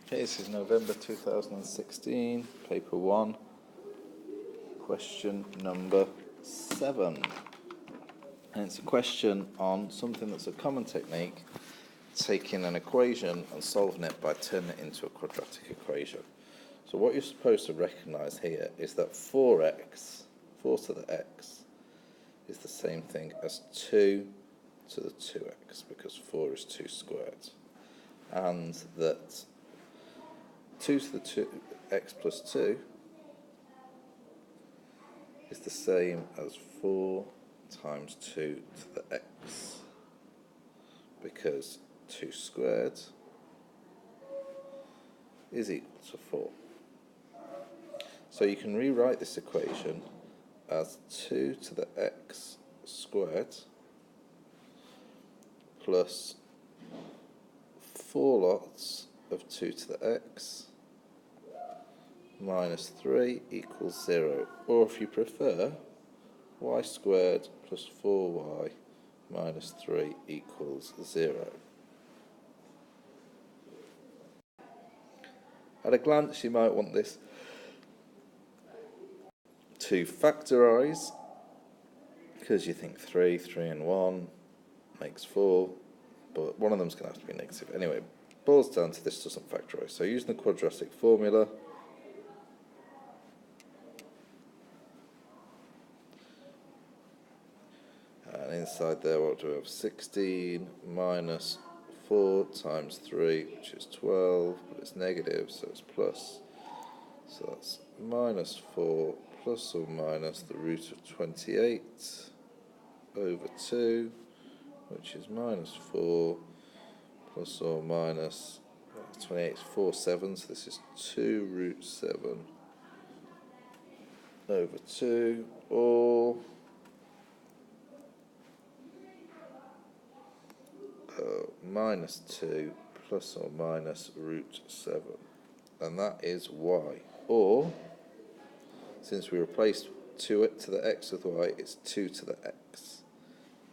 Okay, this is November 2016, paper 1, question number 7. And it's a question on something that's a common technique, taking an equation and solving it by turning it into a quadratic equation. So what you're supposed to recognise here is that 4x, 4 to the x, is the same thing as 2 to the 2x, because 4 is 2 squared. And that 2 to the 2x plus 2 is the same as 4 times 2 to the x, because 2 squared is equal to 4. So you can rewrite this equation as 2 to the x squared plus 4 lots of 2 to the x minus 3 equals 0. Or if you prefer, y squared plus 4y minus 3 equals 0. At a glance, you might want this to factorise, because you think 3 and 1 makes 4, but one of them's going to have to be negative. Anyway, it boils down to this doesn't factorise. So using the quadratic formula, and inside there, what do we have? 16 minus 4 times 3, which is 12, but it's negative, so it's plus. So that's minus 4 plus or minus the root of 28 over 2, which is minus 4 plus or minus 28 is 4 7, so this is 2 root 7 over 2, or minus 2 plus or minus root 7, and that is y. Or, since we replaced 2 to the x with y, it's 2 to the x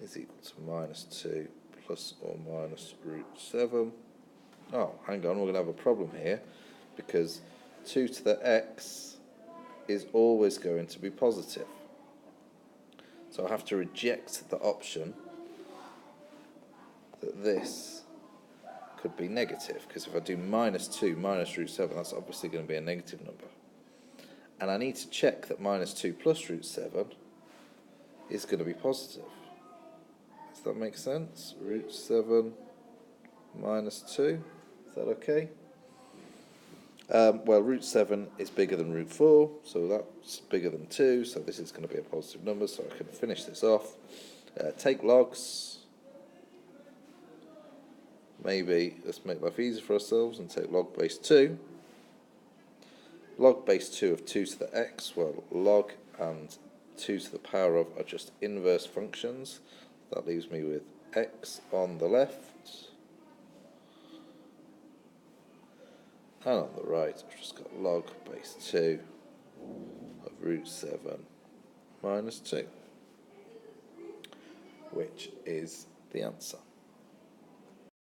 is equal to minus 2 plus or minus root 7. Oh, hang on, we're going to have a problem here, because 2 to the x is always going to be positive. So I have to reject the option that this could be negative, because if I do minus 2 minus root 7, that's obviously going to be a negative number. And I need to check that minus 2 plus root 7 is going to be positive. Does that make sense? Root 7 minus 2, is that okay? Well, root 7 is bigger than root 4, so that's bigger than 2, so this is going to be a positive number, so I can finish this off. Take logs. Maybe let's make life easy for ourselves and take log base 2. Log base 2 of 2 to the x, well, log and 2 to the power of are just inverse functions. That leaves me with x on the left, and on the right I've just got log base 2 of root 7 minus 2, which is the answer.